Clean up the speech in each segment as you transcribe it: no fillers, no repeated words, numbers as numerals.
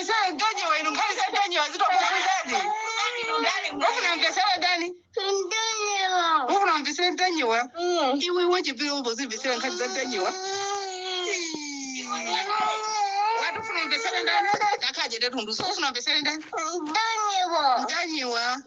mgesera ndani wa inungani za ndani wa zito ndani. Ufuna mgesera ndani? Ufuna mgesera ndani wa? Iwe waje bila ubozi mgesera nkani za ndani wa? Watu ufuna mgesera ndani? Kakaje ndetu ndusu. Ufuna mgesera ndani? Ndani wa?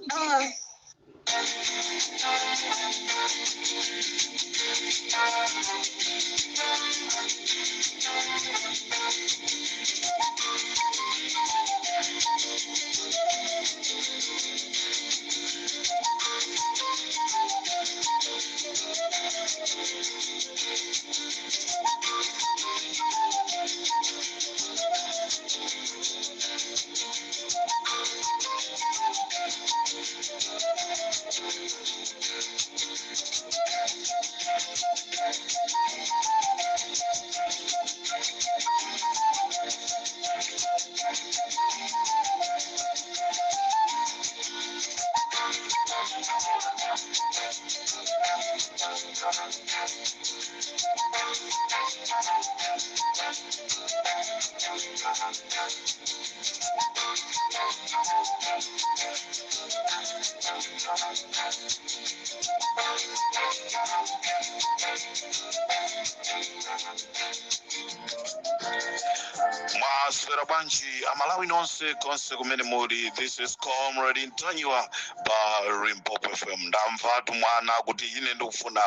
Serabanchi, Amalawi nonse konse kumene muri. This is Comrade Ntanywa pa Limpopo FM. Ndamva tumwana kuti ine ndikufuna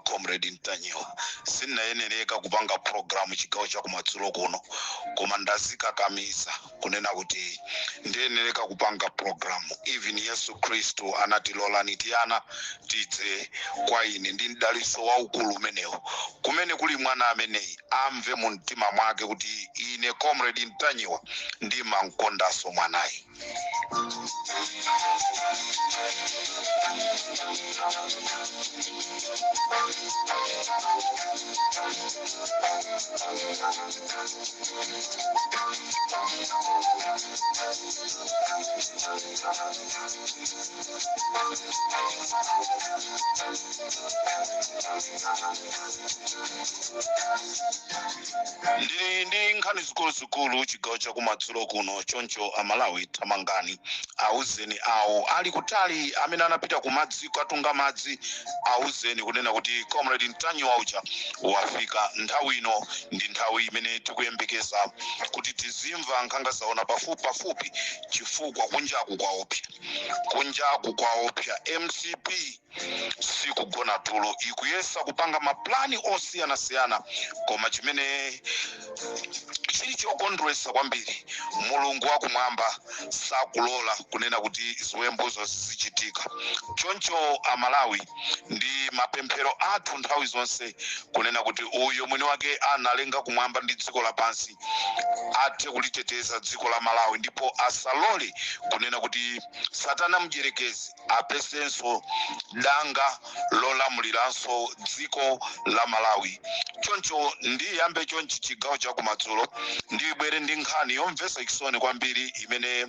Comrade Ntanywa. Sinayeneleka kupanga program chigawo cha kumadzulo kuno. Koma ndazika kamisa kunena kuti ndiyeneleka kupanga program. Even Yesu Kristu anatilola nitiana tidze kwa ine ndi mdaliso waukulu umenewo. Kumene kuli mwana ameneyi amve mu mtima mwake kuti ine Comrade Ntanywa ndi mankondaso mwanayi. Ndi nkhani zikulu chigawo cha kumadzulo kuno choncho Amalawi tamangani auzeni awo ali kutali amene anapita kumadziko atunga madzi auzeni kunena kuti Comrade Ntanywa uja wafika. Nthawi ino ndi nthawi imene tikuyembekeza kuti tizimva nkhanga zaona pafupi chifukwa kunjaku kwaopya MCP sikugona tulo ikuyesa kupanga maplani osiyana koma chimene chili chokondwesa kwambiri Mulungu wakumwamba sakulola kunena kuti ziwembuzo zichitika. Choncho Amalawi ndi mapemphero athu nthawi zonse kunena kuti uyo mwini wake analenga kumwamba ndi dziko lapansi athe kuliteteza dziko la Malawi ndipo asalole kunena kuti Satana mjerekezi apesenso danga lolamuliraso dziko la Malawi. Choncho ndi yambe chonchi chigawo cha kumadzulo ndi bwere ndi nkhani yomvesa chisoni kwambiri imene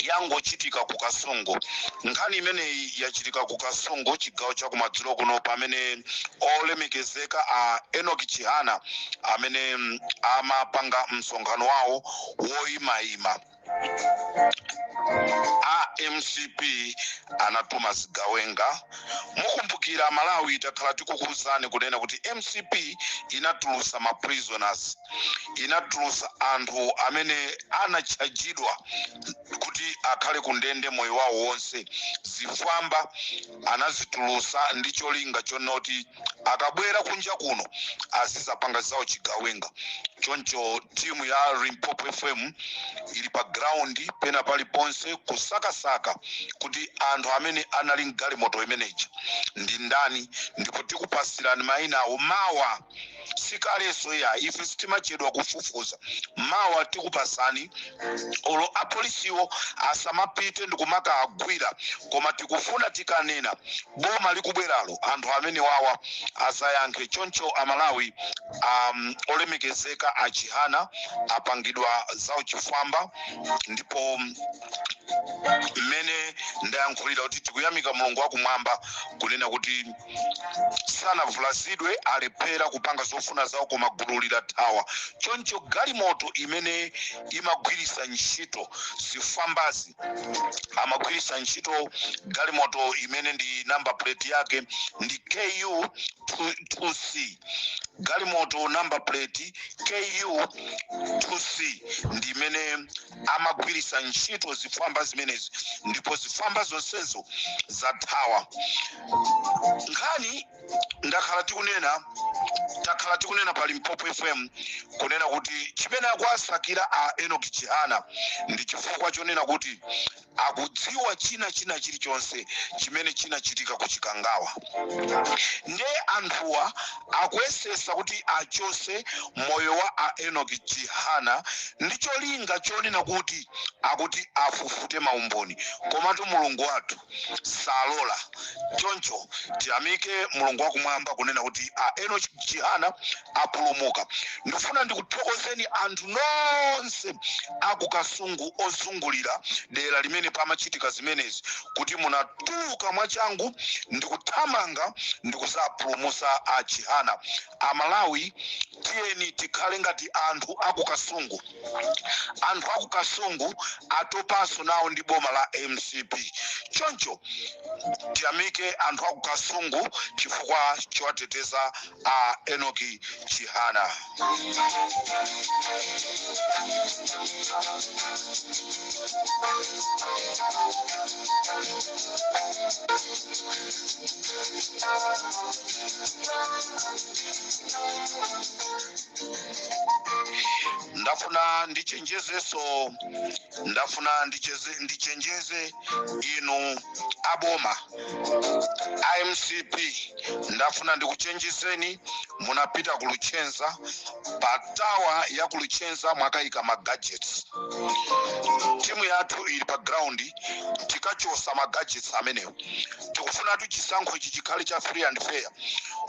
yangochitika ku Kasongo. Nkhani imene yachitika ku Kasongo chigawo cha kumadzulo kuno pamene olemekezeka a Enoch Chihana amene amapanga msonkhano wawo woyimayima. MCP anatuma zigawenga. Mukumbukira Malawi takhala tikukuuzani kunena kuti MCP inatulusa ma prisoners, inatulusa anthu amene anachajidwa kuti akhale kundende moyo wawo wonse. Zifwamba anazitulusa ndi cholinga chonoti akabwera kunja kuno azizapanga zawo chigawenga. Choncho timu ya Limpopo FM ili pa ground pena pali ponse kusakasaka kuti anthu amene anali ngali moto imeneja ndi ndani, ndipo tikupasirani maina awo mawa sikaleso ya ife sitimachedwa kufufuza mawa tikupasani olo apolisiwo asamapite ndikumaka agwira koma tikufuna tikanena boma likubweralo anthu amene wawa azayankhe. Choncho Amalawi olemekezeka a Chihana apangidwa zawo chifwamba ndipo mmene ndayankhulira kuti tikuyamika mulungu wakumwamba kunena kuti sanavulazidwe alephera kupanga zofuna zawo koma gulu lidathawa. Choncho galimoto imene imagwirisa ntchito zifambazi amagwirisa ntchito galimoto imene ndi number plate yake ndi KU2C. galimoto number plate KU2C ndi imene amagwirisa ntchito zifamba zimenezi, ndipo zifamba zonsezo zathawa. Nkhani takhala tikunena pa Limpopo FM kunena kuti chimene akwasakira a Enoch Chihana ndi chifukwa chonena kuti akudziwa china chilichonse chimene chinachitika ku Chikangawa. Nde anthuwa akuyesesa kuti achose moyo wa a Enoch Chihana ndi cholinga chonena kuti akuti afufute maumboni, komatu mulungu wathu salola. Choncho tiyamike mulungu wakumwamba kunena kuti a Enoch Chihana apulumuka. Ndifuna ndikuthokozeni anthu nonse akukasungu ozungulira dera limene pamachitika zimenezi kuti munatuluka mwachangu ndikuthamanga ndikuzapulumusa a Chihana. Amalawi tiyeni tikhale ngati anthu akukasungu. Anthu akukasungu atopanso nawo ndi boma la MCP. Choncho tiyamike anthu akukasungu chifukwa chowateteza a Enoch Chihana. ndafuna ndichenjeze inu aboma IMCP. ndafuna ndikuchenjezeni munapita ku Luchenza, pa tawa ya ku Luchenza mwakayika ma gadgets. Timu yathu ili pa ground tikachosa ma gadgets amenewo. Tikufuna chisankho ichi chikhale cha free and fair.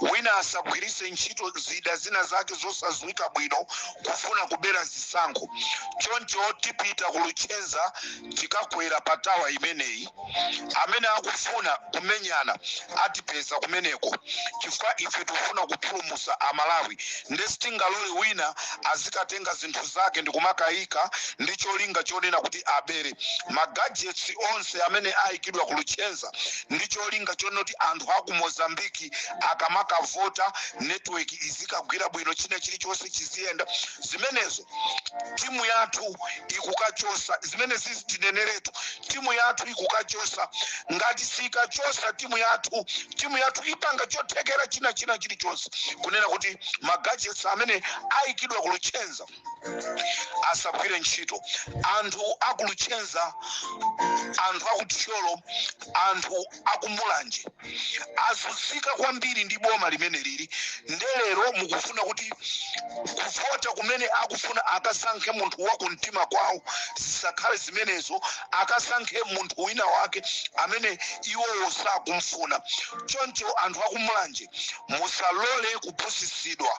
Wina asagwirise ntchito zida zina zake zosadziwika bwino kufuna kubera zisankho. Choncho tipita ku Luchenza tikakwera pa tawa imeneyi. Amene akufuna kumenyana atipeza kumeneko, chifukwa ife tufuna kupulumusa Amalawi. Ndesitingalole wina azikatenga zinthu zake ndikumakayika ndi cholinga chonena kuti abere magadgets onse amene ayikidwa ku Luchenza ndi cholinga chonoti anthu aku Mozambiki akamakavota network izikagwira bwino china chilichonse chiziyenda. Zimenezo timu yathu ikukachosa, zimenezi tineneretu timu yathu ikukachosa. Ngati sikachosa timu yathu ipanga chothekera china chilichonse kunena kuti magadgets amene ayikidwa ku Luchenza asagwire ntchito. Anthu aku Luchenza, anthu aku Tcholo, anthu aku Mulanje azunzika kwambiri ndi boma limene lili. Ndelero mukufuna kuti kuvota kumene akufuna akasankhe munthu wako mtima kwawo zisakhale zimenezo, akasankhe munthu wina wake amene iwo sakumfuna. Choncho anthu aku Mulanje musalole kuphunzitsidwa.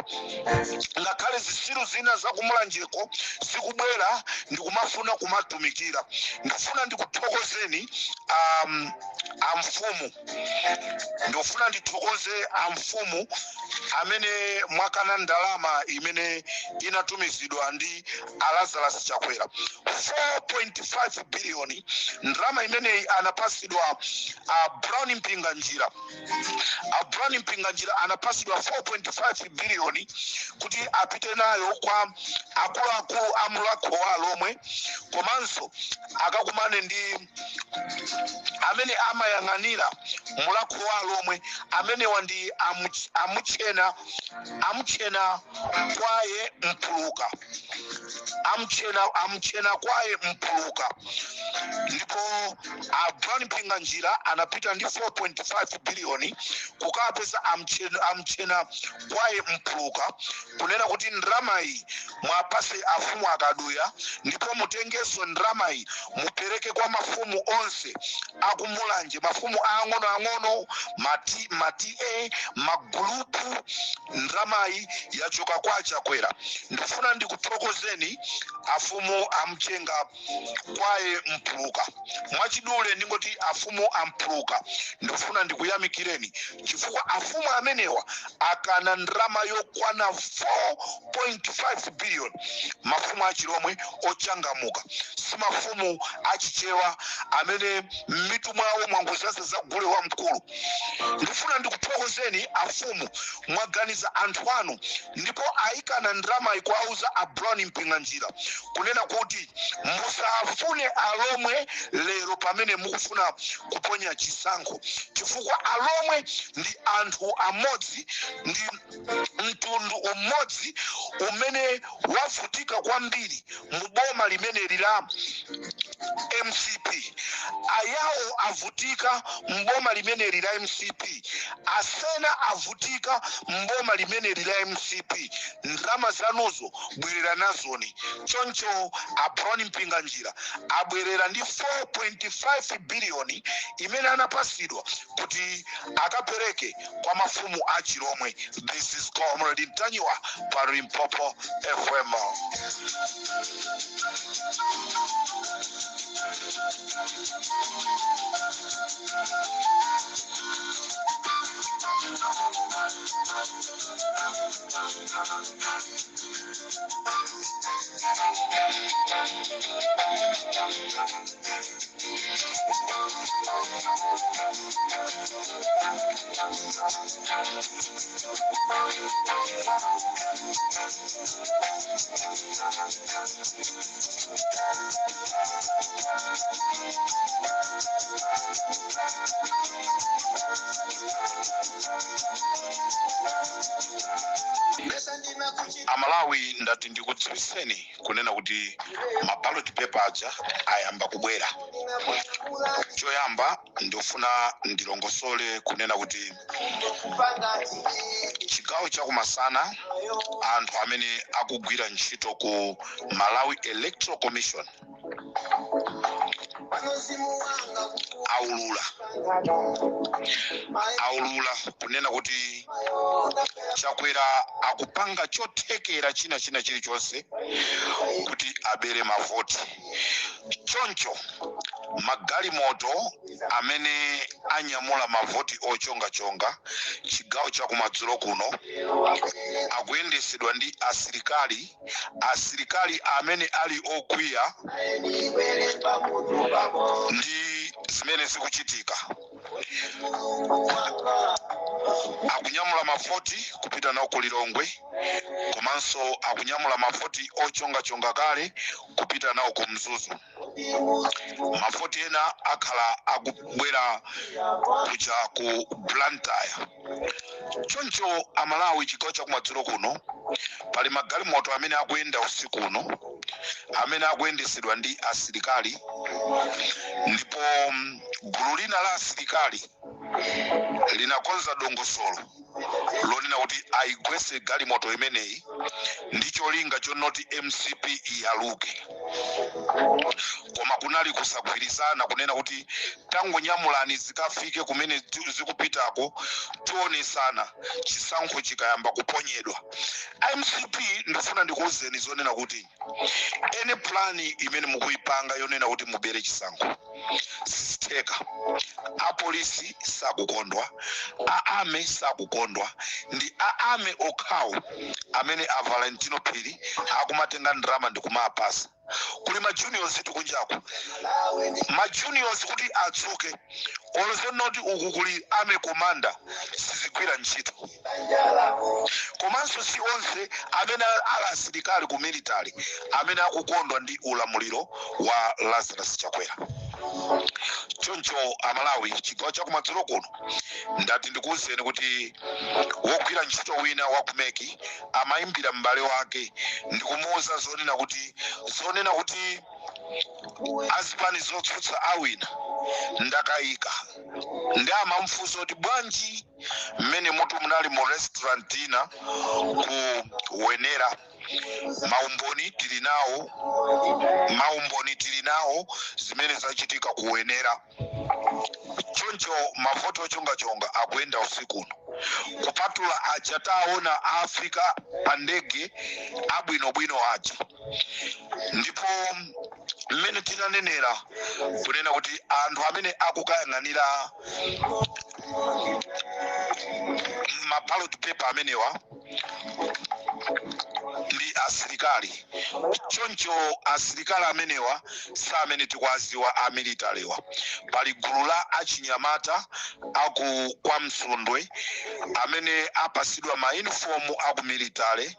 Ngakhale zisiru zina za ku Mulanjeko zikubwera ndikumafuna kumatumikira. Ndifuna ndikuthokozeni amfumu. Ndifuna ndithokoze amfumu amene mwakana ndalama imene inatumizidwa ndi Lazarus Chakwera 4.5 billion. Ndalama imene anapasidwa Brown Mpinganjira. Brown Mpinganjira anapasidwa 4.5 billion kuti apite nayo kwa akuluakulu amulakho walomwe, komanso akakumane ndi amene amayang'anira mulakho walomwe amene wandi amuchena kwaye mpuluka. Amuchena kwaye mpuluka. Ndipo Brown Mpinganjira anapita ndi 4.5 billion kukapeza amuchena kwaye mpuluka, kunena kuti ndalama iyi mwapase afumu akaduya, ndipo mutengeso ndalama iyi mupereke kwa mafumu onse aku Mulanje, mafumu ang'ono mati magulupu ndramayi yachoka kwa Chakwera. Ndifuna ndikuthokozeni afumu amchenga kwaye mpuluka mwachidule ndingoti afumu ampuluka. Ndifuna ndikuyamikireni chifukwa afumu amenewa akana ndrama yokwana 4.5 billion. Mafumu achilomwe ochangamuka, si mafumu achichewa amene mitu mwawo mwangozase zagule wa mkulu. Ndifuna ndikuthokozeni afumu mwaganiza anthu anu ndipo ayikana ndrama ikwauza a Brown Mpinganjira kunena kuti musafune alomwe lero pamene mukufuna kuponya chisankho, chifukwa alomwe ndi anthu amodzi, ndi mtundu umodzi umene wavutika kwambiri mu boma limeneli la MCP. Ayawo avutika mboma limeneli la MCP, Asena avutika mboma limeneli la MCP. Ndrama zanuzo bwerera nazoni. Choncho a Brown Mpinganjira abwerera ndi 4.5 billion imene anapasidwa kuti akapereke kwa mafumu achilomwe. This is Comrade Ntanyiwa pa Limpopo FM. Amalawi ndati ndikudziwiseni kunena kuti maballot paper aja ayamba kubwera. Choyamba ndofuna ndilongosole kunena kuti chigawo chakumasana anthu amene akugwira ntchito ku Malawi Electoral Commission aulula kunena kuti Chakwera akupanga chothekera china chilichonse kuti abere mavoti. Choncho magalimoto amene anyamula mavoti ochonga chigawo chakumadzulo kuno akuyendesedwa ndi asilikali amene ali okwiya ndi zimene zikuchitika. Akunyamula mavoti kupita nawo ku Lilongwe, komanso akunyamula mavoti ochonga kale kupita nawo ku Mzuzu. Mavoti ena akhala akubwera kuja ku Blantyre. Choncho Amalawi chigawo chakumadzulo kuno pali magalimoto amene akuyenda usiku uno amene akuyendesedwa ndi asilikali, ndipo gulu lina la asilikali linakonza dongosolo lonena kuti aigwetse galimoto imeneyi ndicho linga chonoti MCP iyaluke. Koma kunali kusagwirizana kunena kuti tangonyamulani zikafike kumene zikupitako tionesana chisankho chikayamba kuponyedwa. MCP ndifuna ndikuwuzeni zonena kuti ene plani imene mukuyipanga yonena kuti mubere chisankho sisteka. Apolisi sakukondwa, aame sakukondwa, ndi aame okhawo amene a Valentino Phiri akumatenga ndrama ndikumapasa. Kuli ma juniors tikunjaku, ma juniors kuti adzuke olozonoti uku kuli ame komanda sizigwira ntchito. Komanso si onse amene ala asilikali ku military amene akukondwa ndi ulamuliro wa Lazarus Chakwera. Choncho Amalawi chigawo chakumadzulo kuno ndati ndikuwuzeni kuti wogwira ntchito wina wakumeki amayimbira m'bale wake ndikumuwuza zonena kuti azipani zotsutsa awina ndakayika. Ndi amamfunsa kuti bwanji mmene mutu munali mu restaurant ina ku Wenera, maumboni tili nawo zimene zachitika ku Wenera. Choncho mavoti ochonga akuyenda usiku uno. kupatula aja taona Africa pandege abwinobwino aja. Ndipo mmene tinanenera kunena kuti anthu amene akukayang'anira ma ballot paper amenewa ndi asilikali. Choncho asilikali amenewa sa amene tikwaziwa amilitariwa. Pali gulu la achinyamata aku kwa Msundwe amene apasidwa ma uniform aku military,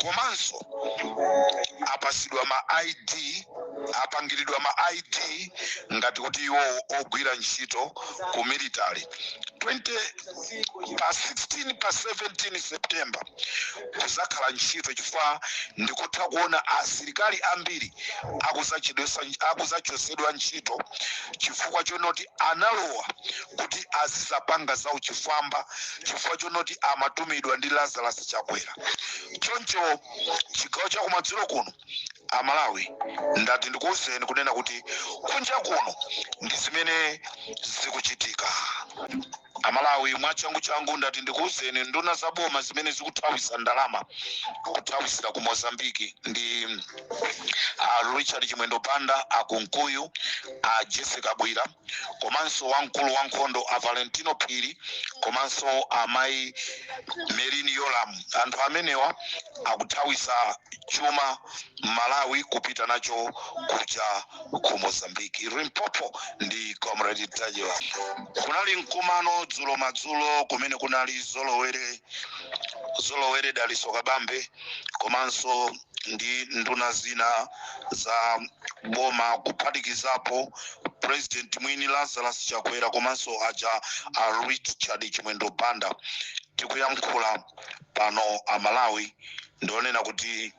komanso apasidwa ma ID, apangiridwa ma ID ngati kuti iwo ogwira ntchito ku military. 16 pa 17 September kuzakhala ntchito chifukwa ndikutha kuona asilikali ambiri akuzachosedwa ntchito chifukwa chonoti analowa kuti azizapanga za uchifwamba, chifukwa chonoti amatumidwa ndi Lazarus Chakwera. Choncho chigawo cha kumadzulo kuno Amalawi ndati ndikuwuzeni kunena kuti kunja kuno ndi zimene zikuchitika. Amalawi mwachangu ndati ndikuwuzeni nduna za boma zimene zikuthawisa ndalama kuthawisira ku Mozambique ndi Richard Chimwendo Banda akunkuyu Jessica Bwira, komanso wamkulu wankhondo Valentino Phiri, komanso amayi Merini Yolam. Anthu amenewa akuthawisa chuma Malawi kupita nacho kuja ku Mozambique. Limpopo ndi Comrade Tajewa. Kunali mkumano dzulo madzulo kumene kunali Zolowere Daliso Kabambe, komanso ndi nduna zina za boma kuphatikizapo President mwini Lazarus Chakwera komanso aja Richard Chimwendo Banda. Tikuyankhula pano Amalawi ndionena kuti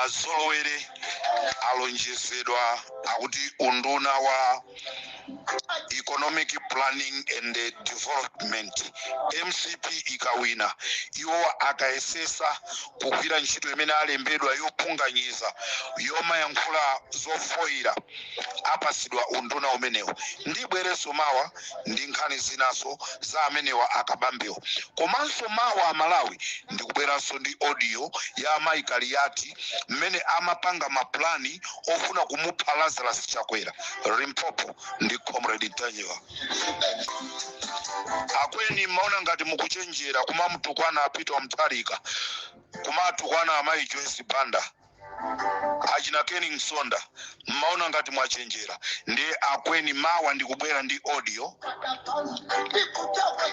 Zolowere alonjezedwa akuti unduna wa Economic Planning and Development MCP ikawina, iwo akaesesa kugwira ntchito imene alembedwa yopunganyiza yomayankhula zofoira apasidwa unduna umenewo. Ndibwereso mawa ndi nkhani zinaso za amenewa akabambewo. Komanso mawa Amalawi ndikubweranso ndi audio ya amayi Kaliyati mmene amapanga maplani ofuna kumupha Lazarus Chakwera. Limpopo ndi Comrade Tajewa. Akweni maona ngati mukuchenjera kumamtukwana Peter Mutharika, kumatukwana amayi Joyce Banda, achina Kenny Nsonda, maona ngati mwachenjera. Ndi akweni mawa ndikubwera ndi audio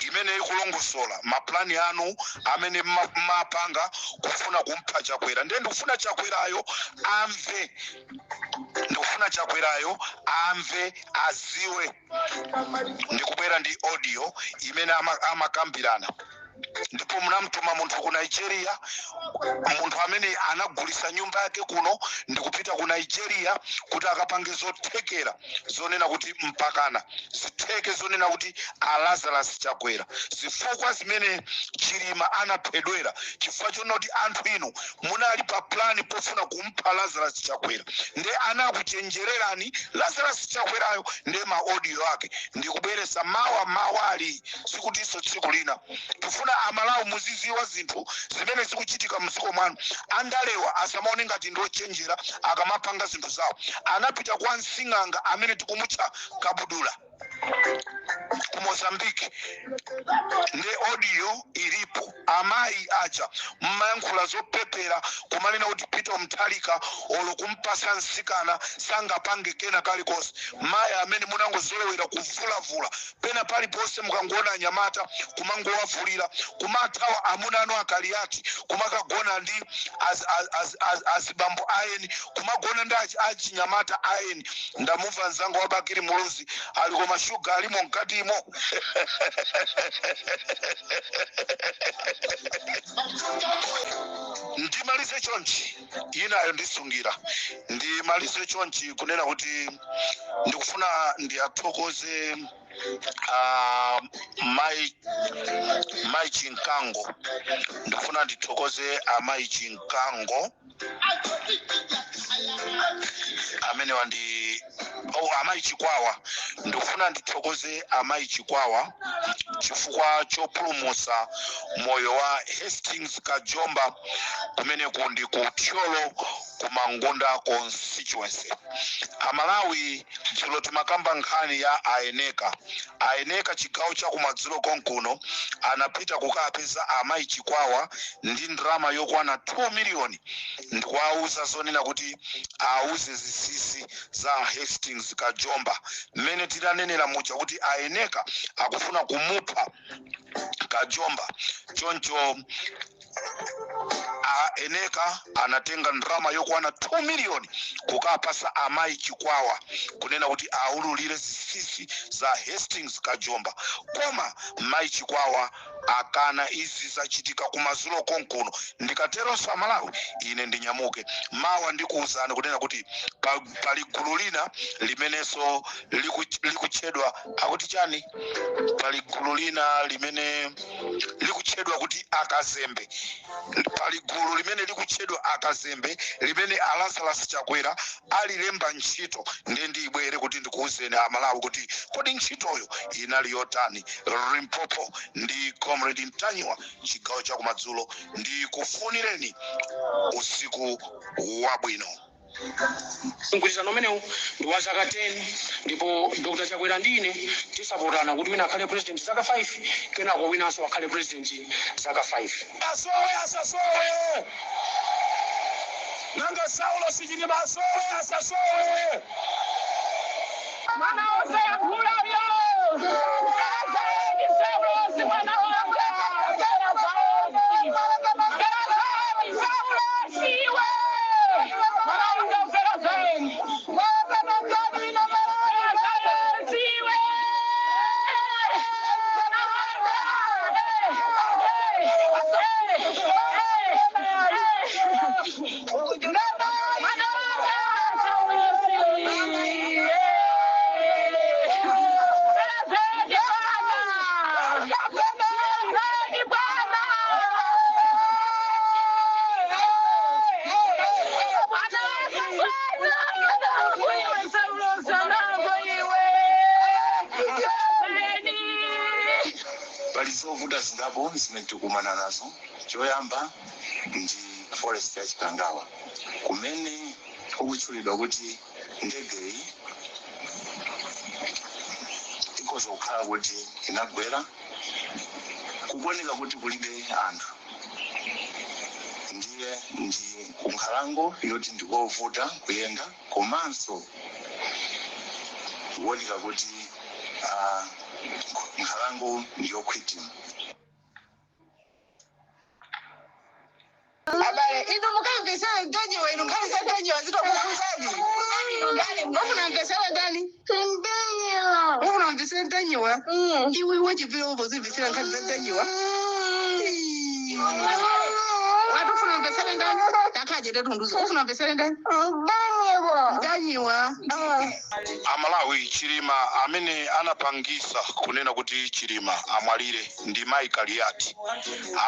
imene ikulongosola maplani anu amene mapanga kufuna kumpha Chakwera. Ndiye ndikufuna Chakwerayo amve aziwe. Ndikubwera ndi audio imene amakambirana. Ndipo munamtuma munthu ku Nigeria, munthu amene anagulisa nyumba yake kuno ndikupita ku Nigeria kuti akapange zothekera zonena kuti mpakana zitheke zonena kuti Lazarus Chakwera. Zifukwa zimene Chilima anaphedwera chifukwa chonoti anthu inu munali pa plani pofuna kumpha Lazarus Chakwera. Nde anakuchenjererani Lazarus Chakwerayo ndi ma audio ake. Ndikubweresa mawali sikuti iso tsiku lina tufuna Amalawi muziziwa zinthu zimene zikuchitika mziko mwanu. Andalewa asamaone ngati ndochenjera akamapanga zinthu zawo. Anapita kwa Nsinganga amene tikumutcha Kabudula ku Mozambique. Ndi audio ilipo amayi aja mmayankhula zopepera kumanena kuti Peter Mutharika olokumpasa nsikana sangapange kena kalikonse. Mayi amene munangozolowera kuvulavula pena pali ponse mukangoona anyamata kumangowavulira, kumathawa amuna anu Akaliyati kumakagona ndi azibambo ayeni, kumagona ndi achinyamata ayeni. Ndamumva nzanga wa Bakiri Mulozi aliko mashuga alimo mkatimo. Ndimalize chonchi inayo ndisungira. Ndimalize chonchi kunena kuti ndikufuna ndiathokoze Mai Chinkango. Ndikufuna ndithokoze amayi Chinkango amene wandi amayi Chikwawa ndikufuna ndithokoze amayi Chikwawa chifukwa chopulumutsa moyo wa Hastings Kajomba kumene kundi ku Thyolo ku Mangunda constituency. Amalawi dzulo timakamba nkhani ya ayeneka chigawo cha kumadzulo konkuno anapita kukapeza amayi Chikwawa ndi ndrama yokwana 2 miliyoni ndikuwauza zonena kuti auze zisisi za Hastings Kajomba mmene tinanenera muja kuti ayeneka akufuna kumupha Kajomba. Choncho ayeneka anatenga ndrama yokwana 2 miliyoni kukapasa amayi Chikwawa kunena kuti aululire zisisi za Hastings Kajomba, koma mayi Chikwawa akana izi zachitika kumadzulo konkuno. Ndikateronso Amalawi ine ndinyamuke mawa ndikuwuzani kunena kuti pali gulu lina limenenso likutchedwa akuti chani, pali gulu lina limene likutchedwa kuti Akazembe, pali gulu limene likutchedwa Akazembe limene Lazarus Chakwera alilemba ntchito ndi ibwere kuti ndikuwuzeni Amalawi kuti kodi ntchitoyo inali yotani. Limpopo ndi Comrade Mtanyiwa chigawo cha kumadzulo ndikufunireni usiku wabwino. Mgwirizano umenewu ndi wa zaka 10 ndipo Dr. Chakwera ndine tisapotana kuti wina akhale president zaka 5 kenako winanso akhale president zaka 5. Asowe nanga Saulo Sichilima asowe Mwana wose yakula vyo. Balizovuta zindabo zimene tikumana nazo. Choyamba ndi forest ya Chikangawa kumene kukutchulidwa kuti ndegeyi ikoza kukhala kuti inagwera kuoneka kuti kulibe anthu, ndiye ndi kunkhalango yoti ndikovuta kuyenda komanso kuoneka kuti nkhalango ndiyokhwitima. Abale, ino mukamvesera ntonyiwa, ino mukhalisa ntonyiwa zitokukhuzani. Ufuna mvesera ndani? Ntonyiwa. Ufuna mvesera ntonyiwa? Iwe wachipira uvo zimvesera nkhani za ntonyiwa? Watu ufuna mvesera ndani? Takaje tetunduzo. Ufuna mvesera ndani? Ntonyiwa. Amalawi Chilima amene anapangisa kunena kuti Chilima amwalire ndi Mayi Kaliati.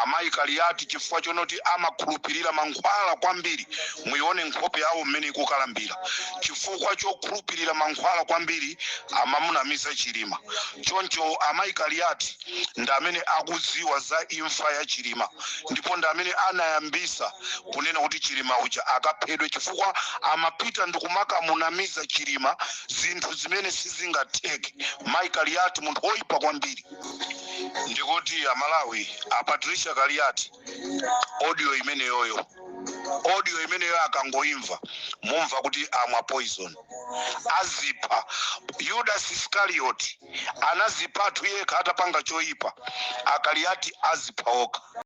Amayi Kaliati chifukwa chonoti amakhulupirira mankhwala kwambiri, muione nkhope yawo mmene ikukalambira. Chifukwa chokhulupirira mankhwala kwambiri amamunamiza Chilima. Choncho Amayi Kaliati ndi amene akudziwa za imfa ya Chilima, ndipo ndi amene anayambisa kunena kuti Chilima uja akaphedwe chifukwa amapita ndikumakamunamiza Chilima zinthu zimene sizingatheke. Mayi Kaliati munthu oyipa kwambiri. Ndikuti Amalawi Patricia Kaliati audio imeneyoyo akangoimva mumva kuti amwa poison, azipha. Judas Iscariot anazipha yekha atapanga choyipa, Akaliati azipha okha.